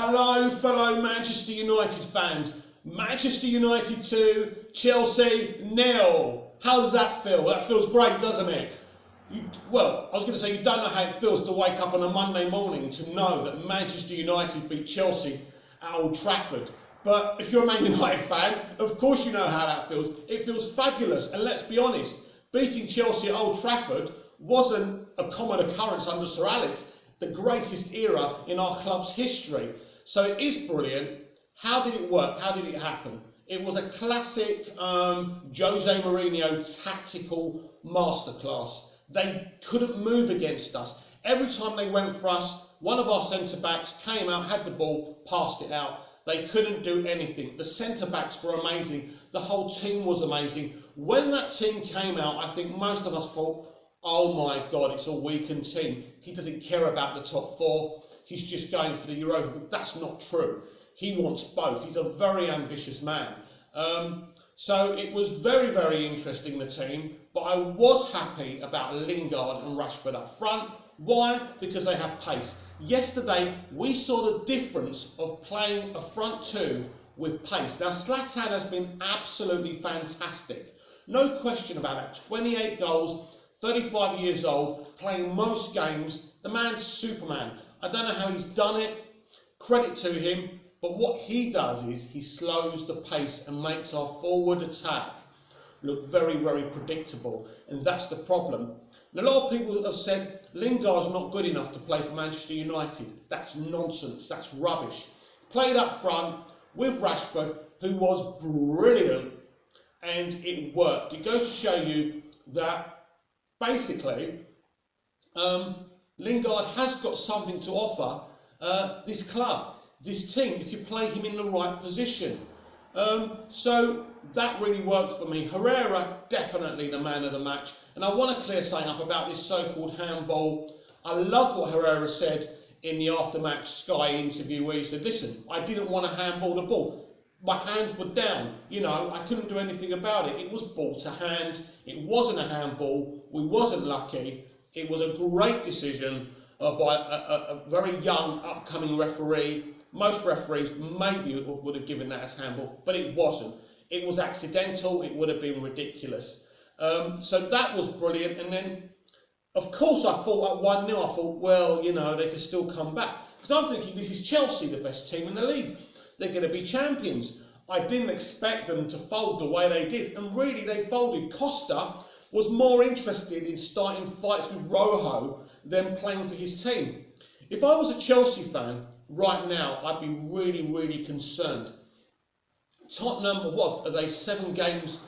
Hello, fellow Manchester United fans. Manchester United 2, Chelsea 0. How does that feel? Well, that feels great, doesn't it? Well, I was going to say you don't know how it feels to wake up on a Monday morning to know that Manchester United beat Chelsea at Old Trafford. But if you're a Man United fan, of course you know how that feels. It feels fabulous. And let's be honest, beating Chelsea at Old Trafford wasn't a common occurrence under Sir Alex, the greatest era in our club's history. So it is brilliant. How did it work? How did it happen? It was a classic Jose Mourinho tactical masterclass. They couldn't move against us. Every time they went for us, one of our centre-backs came out, had the ball, passed it out. They couldn't do anything. The centre-backs were amazing. The whole team was amazing. When that team came out, I think most of us thought, oh my God, it's a weakened team. He doesn't care about the top four. He's just going for the Europa. That's not true. He wants both. He's a very ambitious man. So it was very, very interesting, the team. But I was happy about Lingard and Rashford up front. Why? Because they have pace. Yesterday, we saw the difference of playing a front two with pace. Now, Zlatan has been absolutely fantastic. No question about that. 28 goals, 35 years old, playing most games. The man's Superman. I don't know how he's done it. Credit to him. But what he does is he slows the pace and makes our forward attack look very, very predictable. And that's the problem. And a lot of people have said Lingard's not good enough to play for Manchester United. That's nonsense. That's rubbish. Played up front with Rashford, who was brilliant. And it worked. It goes to show you that basically Lingard has got something to offer this club, this team, if you play him in the right position. So that really worked for me. Herrera, definitely the man of the match. And I want to clear something up about this so-called handball. I love what Herrera said in the after-match Sky interview where he said, listen, I didn't want to handball the ball. My hands were down. You know, I couldn't do anything about it. It was ball to hand. It wasn't a handball. We wasn't lucky. It was a great decision by a very young, upcoming referee. Most referees maybe would have given that as handball, but it wasn't. It was accidental. It would have been ridiculous. So that was brilliant. And then, of course, I thought at 1-0, I thought, well, you know, they could still come back. Because I'm thinking this is Chelsea, the best team in the league. They're going to be champions. I didn't expect them to fold the way they did. And really, they folded. Costa was more interested in starting fights with Rojo than playing for his team. If I was a Chelsea fan right now, I'd be really, really concerned. Tottenham, what are they, 7 games?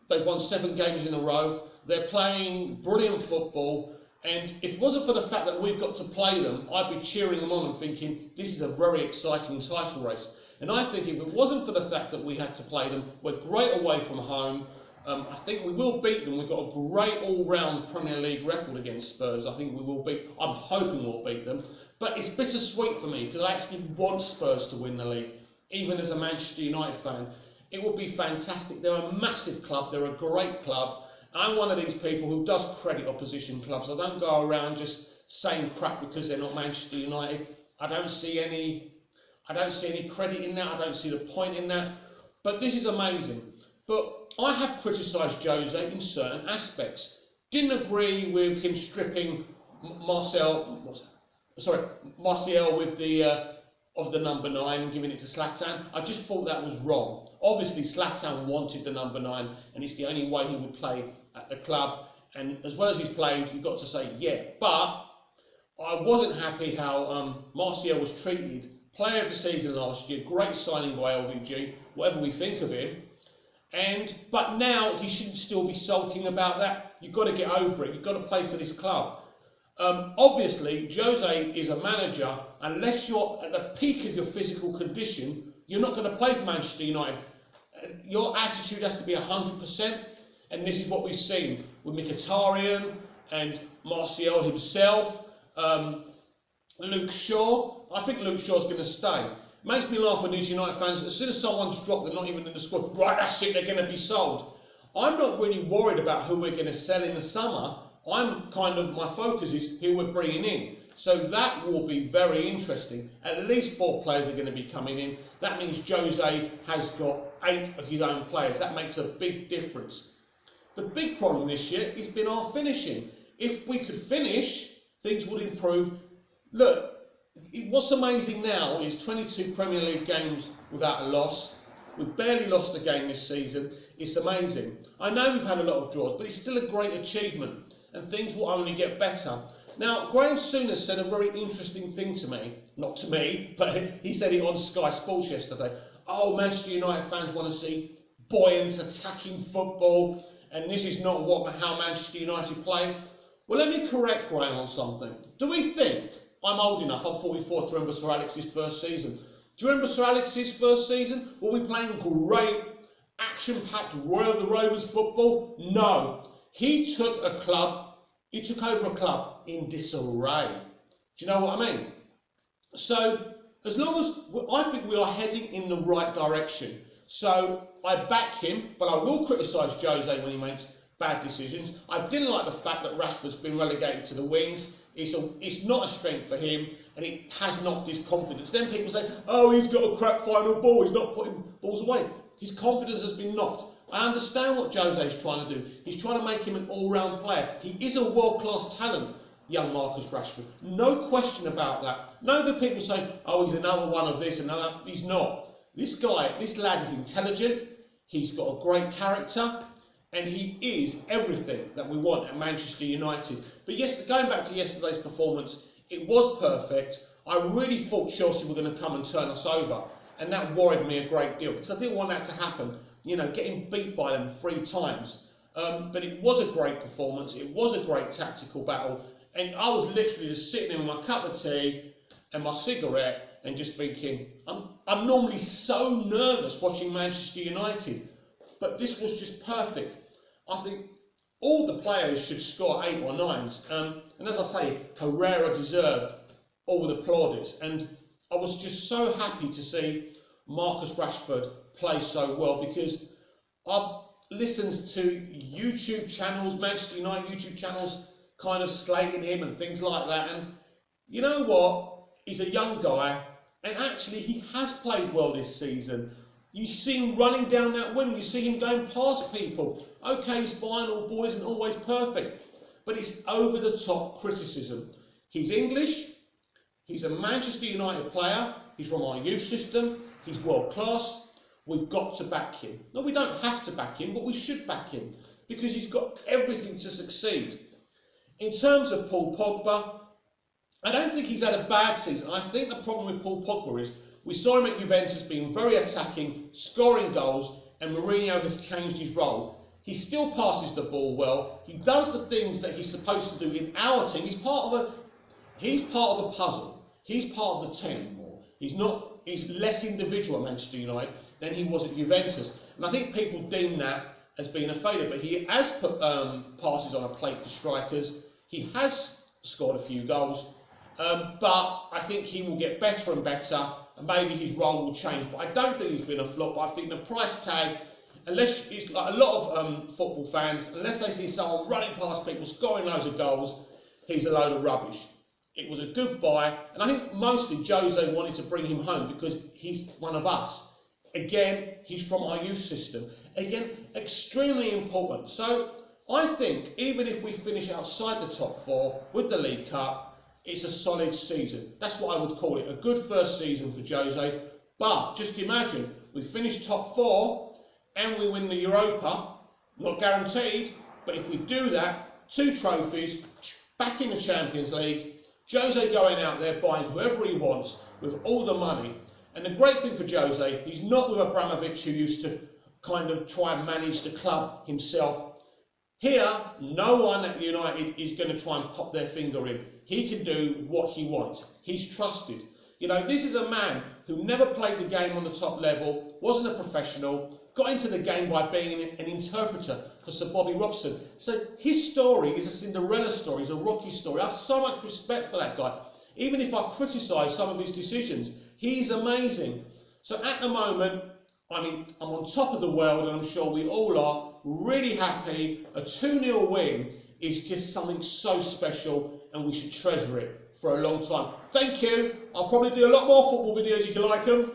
They've won 7 games in a row. They're playing brilliant football. And if it wasn't for the fact that we've got to play them, I'd be cheering them on and thinking, this is a very exciting title race. And I think if it wasn't for the fact that we had to play them, we're great away from home. I think we will beat them. We've got a great all-round Premier League record against Spurs. I think we will beat, I'm hoping we'll beat them. But it's bittersweet for me because I actually want Spurs to win the league, even as a Manchester United fan. It would be fantastic. They're a massive club. They're a great club. I'm one of these people who does credit opposition clubs. I don't go around just saying crap because they're not Manchester United. I don't see any credit in that. I don't see the point in that. But this is amazing. But I have criticised Jose in certain aspects. Didn't agree with him stripping Martial with the number 9 and giving it to Zlatan. I just thought that was wrong. Obviously, Zlatan wanted the number 9, and it's the only way he would play at the club. And as well as he's played, you've got to say, yeah. But I wasn't happy how Martial was treated. Player of the season last year, great signing by LVG, whatever we think of him. But now he shouldn't still be sulking about that. You've got to get over it. You've got to play for this club. Obviously, Jose is a manager. Unless you're at the peak of your physical condition, you're not going to play for Manchester United. Your attitude has to be 100%. And this is what we've seen with Mkhitaryan and Martial himself. Luke Shaw. I think Luke Shaw's going to stay. Makes me laugh when these United fans, as soon as someone's dropped, they're not even in the squad. Right, that's it, they're going to be sold. I'm not really worried about who we're going to sell in the summer. My focus is who we're bringing in. So that will be very interesting. At least 4 players are going to be coming in. That means Jose has got 8 of his own players. That makes a big difference. The big problem this year has been our finishing. If we could finish, things would improve. Look, what's amazing now is 22 Premier League games without a loss. We've barely lost a game this season. It's amazing. I know we've had a lot of draws, but it's still a great achievement, and things will only get better. Now, Graham Souness said a very interesting thing to me. Not to me, but he said it on Sky Sports yesterday. Oh, Manchester United fans want to see buoyant, attacking football, and this is not how Manchester United play. Well, let me correct Graham on something. Do we think I'm old enough, I'm 44, to remember Sir Alex's first season? Do you remember Sir Alex's first season? Were we playing great, action-packed Royal the Rovers football? No. He took over a club in disarray. Do you know what I mean? So, as long as I think we are heading in the right direction. So, I back him, but I will criticise Jose when he makes bad decisions. I didn't like the fact that Rashford's been relegated to the wings. It's not a strength for him, and it has knocked his confidence. Then people say, oh, he's got a crap final ball, he's not putting balls away. His confidence has been knocked. I understand what Jose is trying to do. He's trying to make him an all-round player. He is a world-class talent, young Marcus Rashford. No question about that. No, the people say, oh, he's another one of this, another. He's not. This lad is intelligent. He's got a great character. And he is everything that we want at Manchester United. But yes, going back to yesterday's performance, it was perfect. I really thought Chelsea were going to come and turn us over. And that worried me a great deal, because I didn't want that to happen. You know, getting beat by them 3 times. But it was a great performance. It was a great tactical battle. And I was literally just sitting there with my cup of tea and my cigarette and just thinking, I'm normally so nervous watching Manchester United. But this was just perfect. I think all the players should score 8 or 9s. And as I say, Herrera deserved all the plaudits. And I was just so happy to see Marcus Rashford play so well, because I've listened to YouTube channels, Manchester United YouTube channels, kind of slating him and things like that. And you know what? He's a young guy, and actually he has played well this season. You see him running down that wing, you see him going past people. Okay, his final ball isn't always perfect, but it's over the top criticism. He's English, he's a Manchester United player, he's from our youth system, he's world class. We've got to back him. No, we don't have to back him, but we should back him, because he's got everything to succeed. In terms of Paul Pogba, I don't think he's had a bad season. I think the problem with Paul Pogba is we saw him at Juventus being very attacking, scoring goals, and Mourinho has changed his role. He still passes the ball well. He does the things that he's supposed to do in our team. He's part of a puzzle. He's part of the team more. He's less individual at Manchester United than he was at Juventus. And I think people deem that as being a failure. But he has put passes on a plate for strikers. He has scored a few goals. But I think he will get better and better. And maybe his role will change. But I don't think he's been a flop. I think the price tag, unless it's like a lot of football fans, unless they see someone running past people, scoring loads of goals, he's a load of rubbish. It was a good buy, and I think mostly Jose wanted to bring him home because he's one of us. Again, he's from our youth system. Again, extremely important. So I think even if we finish outside the top 4 with the League Cup, it's a solid season. That's what I would call it. A good first season for Jose. But just imagine, we finish top 4 and we win the Europa. Not guaranteed, but if we do that, 2 trophies, back in the Champions League, Jose going out there buying whoever he wants with all the money. And the great thing for Jose, he's not with Abramovich, who used to kind of try and manage the club himself. Here, no one at United is going to try and pop their finger in. He can do what he wants. He's trusted. You know, this is a man who never played the game on the top level, wasn't a professional, got into the game by being an interpreter for Sir Bobby Robson. So his story is a Cinderella story, it's a Rocky story. I have so much respect for that guy. Even if I criticise some of his decisions, he's amazing. So at the moment, I mean, I'm on top of the world, and I'm sure we all are, really happy. A 2-0 win is just something so special, and we should treasure it for a long time. Thank you. I'll probably do a lot more football videos if you like them.